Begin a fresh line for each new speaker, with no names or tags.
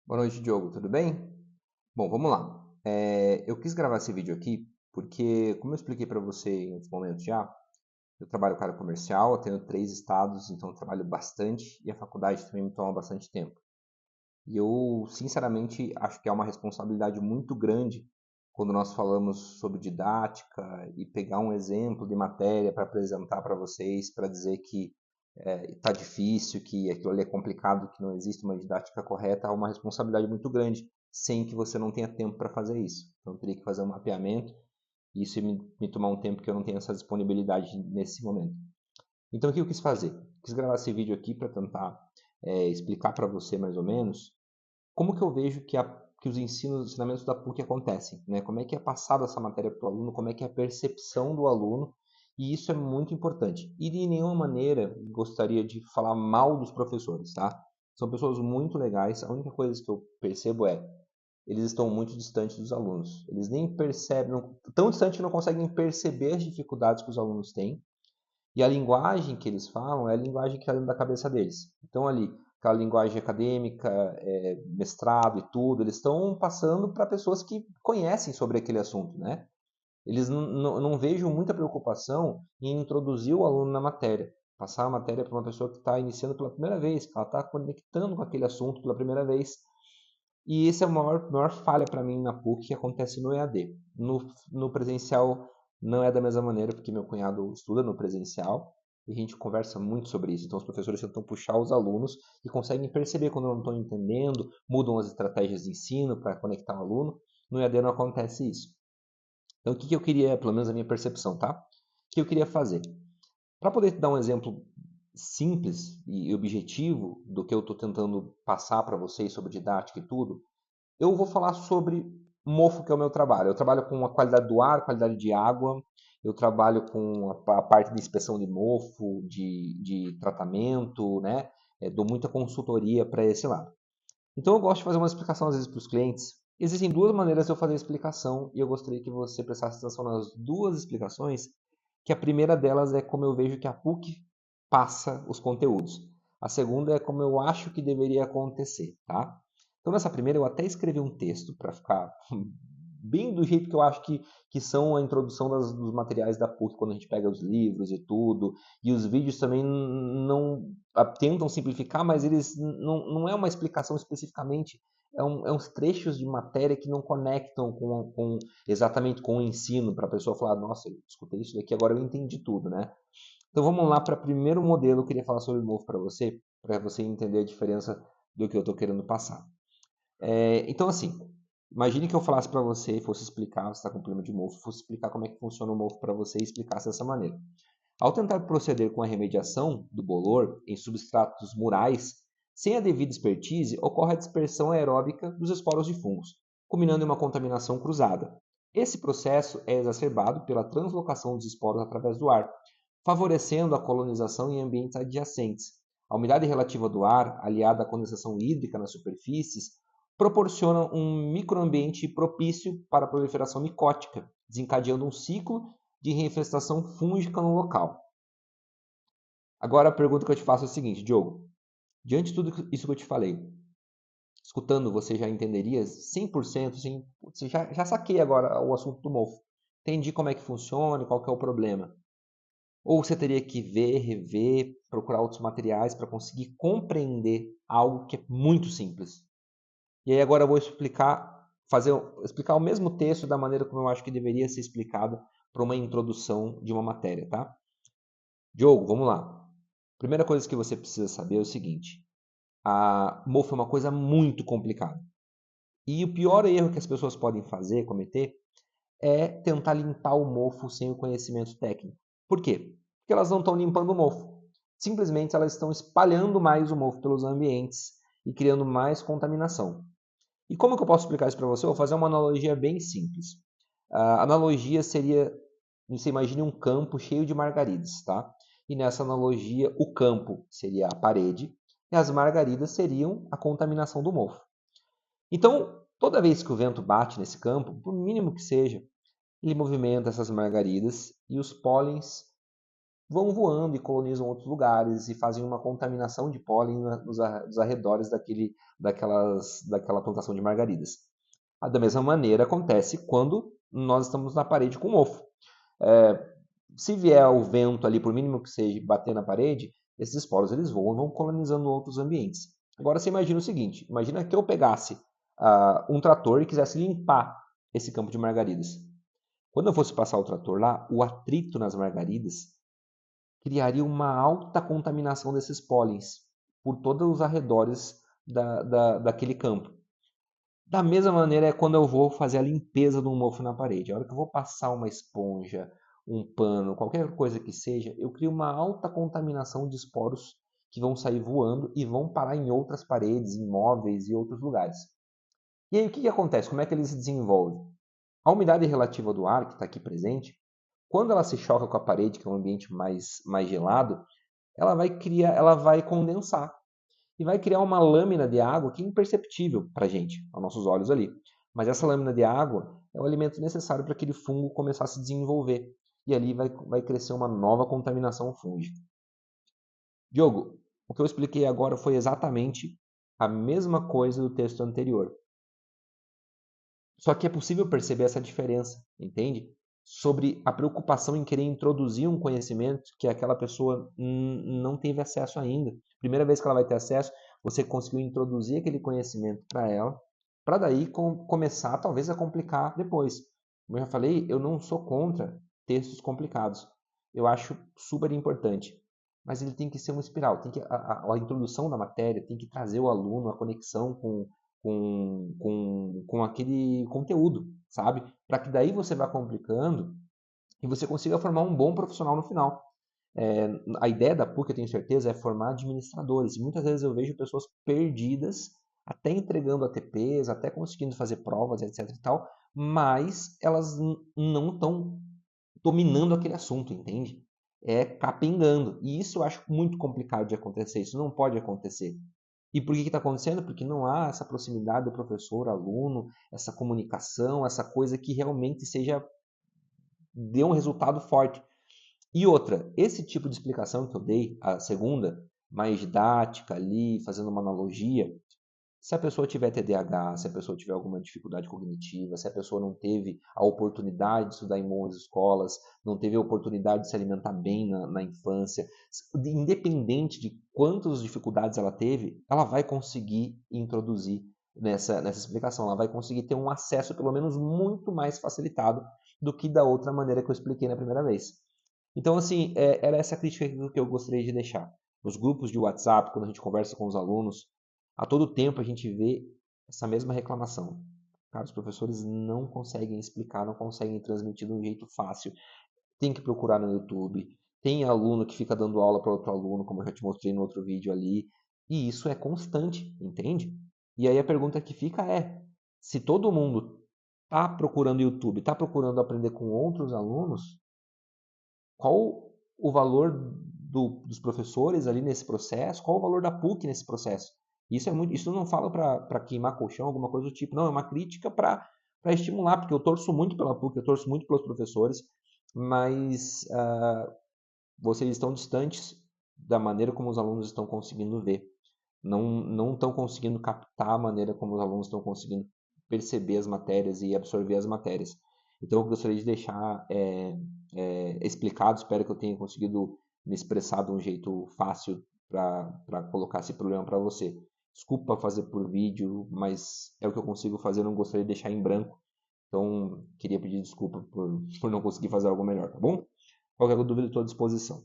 Boa noite, Diogo. Tudo bem? Bom, vamos lá. Eu quis gravar esse vídeo aqui porque, como eu expliquei para você em outros momentos já, eu trabalho com área comercial, eu tenho 3 estados, então eu trabalho bastante e a faculdade também me toma bastante tempo. E eu, sinceramente, acho que é uma responsabilidade muito grande quando nós falamos sobre didática e pegar um exemplo de matéria para apresentar para vocês, para dizer que está difícil, que aquilo ali é complicado, que não existe uma didática correta, é uma responsabilidade muito grande, sem que você não tenha tempo para fazer isso. Então, eu teria que fazer um mapeamento e isso ia me tomar um tempo que eu não tenho essa disponibilidade nesse momento. Então, o que eu quis fazer? Quis gravar esse vídeo aqui para tentar explicar para você mais ou menos como que eu vejo que os ensinamentos da PUC acontecem, né? Como é que é passada essa matéria para o aluno, como é que é a percepção do aluno, e isso é muito importante. E de nenhuma maneira gostaria de falar mal dos professores, tá? São pessoas muito legais, a única coisa que eu percebo é eles estão muito distantes dos alunos. Eles nem percebem, tão distante que não conseguem perceber as dificuldades que os alunos têm, e a linguagem que eles falam é a linguagem que está dentro da cabeça deles. Então, ali, aquela linguagem acadêmica, mestrado e tudo, eles estão passando para pessoas que conhecem sobre aquele assunto, né? Eles não vejo muita preocupação em introduzir o aluno na matéria. Passar a matéria para uma pessoa que está iniciando pela primeira vez, que ela está conectando com aquele assunto pela primeira vez. E esse é a maior falha para mim na PUC que acontece no EAD. No presencial não é da mesma maneira, porque meu cunhado estuda no presencial e a gente conversa muito sobre isso. Então os professores tentam puxar os alunos e conseguem perceber quando não estão entendendo, mudam as estratégias de ensino para conectar o aluno. No EAD não acontece isso. Então o que eu queria, pelo menos a minha percepção, tá? O que eu queria fazer? Para poder te dar um exemplo simples e objetivo do que eu estou tentando passar para vocês sobre didática e tudo, eu vou falar sobre mofo, que é o meu trabalho. Eu trabalho com a qualidade do ar, qualidade de água, eu trabalho com a parte de inspeção de mofo, de tratamento, né? Dou muita consultoria para esse lado. Então eu gosto de fazer uma explicação às vezes para os clientes. Existem duas maneiras de eu fazer a explicação e eu gostaria que você prestasse atenção nas duas explicações, que a primeira delas é como eu vejo que a PUC passa os conteúdos. A segunda é como eu acho que deveria acontecer, tá? Então nessa primeira eu até escrevi um texto para ficar bem do jeito que eu acho que são a introdução dos materiais da PUC, quando a gente pega os livros e tudo, e os vídeos também não tentam simplificar, mas eles não é uma explicação especificamente, é uns trechos de matéria que não conectam exatamente com o ensino, para a pessoa falar, nossa, eu escutei isso daqui, agora eu entendi tudo, né? Então vamos lá para o primeiro modelo, eu queria falar sobre o mofo para você entender a diferença do que eu estou querendo passar. Então assim, imagine que eu falasse para você, fosse explicar, você está com problema de mofo, fosse explicar como é que funciona o mofo para você e explicasse dessa maneira. Ao tentar proceder com a remediação do bolor em substratos murais, sem a devida expertise, ocorre a dispersão aeróbica dos esporos de fungos, culminando em uma contaminação cruzada. Esse processo é exacerbado pela translocação dos esporos através do ar, favorecendo a colonização em ambientes adjacentes. A umidade relativa do ar, aliada à condensação hídrica nas superfícies, proporciona um microambiente propício para a proliferação micótica, desencadeando um ciclo de reinfestação fúngica no local. Agora a pergunta que eu te faço é a seguinte, Diogo. Diante de tudo isso que eu te falei, escutando, você já entenderia 100%, assim, você já saquei agora o assunto do mofo. Entendi como é que funciona, qual que é o problema. Ou você teria que ver, rever, procurar outros materiais para conseguir compreender algo que é muito simples. E aí agora eu vou explicar o mesmo texto da maneira como eu acho que deveria ser explicado para uma introdução de uma matéria, tá? Diogo, vamos lá. Primeira coisa que você precisa saber é o seguinte: a mofo é uma coisa muito complicada. E o pior erro que as pessoas podem cometer, é tentar limpar o mofo sem o conhecimento técnico. Por quê? Porque elas não estão limpando o mofo. Simplesmente elas estão espalhando mais o mofo pelos ambientes e criando mais contaminação. E como que eu posso explicar isso para você? Eu vou fazer uma analogia bem simples. A analogia seria, você imagine um campo cheio de margaridas, tá? E nessa analogia, o campo seria a parede e as margaridas seriam a contaminação do mofo. Então, toda vez que o vento bate nesse campo, por mínimo que seja, ele movimenta essas margaridas e os pólens vão voando e colonizam outros lugares e fazem uma contaminação de pólen nos arredores daquela plantação de margaridas. Da mesma maneira acontece quando nós estamos na parede com mofo. Se vier o vento ali, por mínimo que seja, bater na parede, esses esporos eles voam e vão colonizando outros ambientes. Agora você imagina o seguinte, imagina que eu pegasse um trator e quisesse limpar esse campo de margaridas. Quando eu fosse passar o trator lá, o atrito nas margaridas criaria uma alta contaminação desses pólens por todos os arredores daquele campo. Da mesma maneira é quando eu vou fazer a limpeza do mofo na parede. A hora que eu vou passar uma esponja, um pano, qualquer coisa que seja, eu crio uma alta contaminação de esporos que vão sair voando e vão parar em outras paredes, em móveis e outros lugares. E aí o que acontece? Como é que eles se desenvolvem? A umidade relativa do ar, que está aqui presente, quando ela se choca com a parede, que é um ambiente mais gelado, ela vai condensar e vai criar uma lâmina de água que é imperceptível para a gente, aos nossos olhos ali. Mas essa lâmina de água é o alimento necessário para aquele fungo começar a se desenvolver. E ali vai crescer uma nova contaminação fúngica. Diogo, o que eu expliquei agora foi exatamente a mesma coisa do texto anterior. Só que é possível perceber essa diferença, entende? Sobre a preocupação em querer introduzir um conhecimento que aquela pessoa não teve acesso ainda. Primeira vez que ela vai ter acesso, você conseguiu introduzir aquele conhecimento para ela, para daí começar talvez a complicar depois. Como eu já falei, eu não sou contra textos complicados. Eu acho super importante. Mas ele tem que ser uma espiral. A introdução da matéria tem que trazer o aluno a conexão com aquele conteúdo, sabe? Para que daí você vá complicando e você consiga formar um bom profissional no final. A ideia da PUC, eu tenho certeza, é formar administradores. E muitas vezes eu vejo pessoas perdidas, até entregando ATPs, até conseguindo fazer provas, etc e tal, mas elas não estão dominando aquele assunto, entende? É capengando. E isso eu acho muito complicado de acontecer. Isso não pode acontecer. E por que está acontecendo? Porque não há essa proximidade do professor-aluno, essa comunicação, essa coisa que realmente dê um resultado forte. E outra, esse tipo de explicação que eu dei, a segunda, mais didática ali, fazendo uma analogia, se a pessoa tiver TDAH, se a pessoa tiver alguma dificuldade cognitiva, se a pessoa não teve a oportunidade de estudar em boas escolas, não teve a oportunidade de se alimentar bem na infância, independente de quantas dificuldades ela teve, ela vai conseguir introduzir nessa explicação, ela vai conseguir ter um acesso pelo menos muito mais facilitado do que da outra maneira que eu expliquei na primeira vez. Então, assim, era essa crítica que eu gostaria de deixar. Nos grupos de WhatsApp, quando a gente conversa com os alunos, a todo tempo a gente vê essa mesma reclamação. Cara, os professores não conseguem explicar, não conseguem transmitir de um jeito fácil. Tem que procurar no YouTube. Tem aluno que fica dando aula para outro aluno, como eu já te mostrei no outro vídeo ali. E isso é constante, entende? E aí a pergunta que fica é: se todo mundo está procurando YouTube, está procurando aprender com outros alunos, qual o valor dos professores ali nesse processo? Qual o valor da PUC nesse processo? Isso não fala para queimar colchão, alguma coisa do tipo. Não, é uma crítica para estimular, porque eu torço muito pela PUC, eu torço muito pelos professores, mas vocês estão distantes da maneira como os alunos estão conseguindo ver. Não estão conseguindo captar a maneira como os alunos estão conseguindo perceber as matérias e absorver as matérias. Então, eu gostaria de deixar explicado, espero que eu tenha conseguido me expressar de um jeito fácil para colocar esse problema para você. Desculpa fazer por vídeo, mas é o que eu consigo fazer, eu não gostaria de deixar em branco. Então, queria pedir desculpa por não conseguir fazer algo melhor, tá bom? Qualquer dúvida, estou à disposição.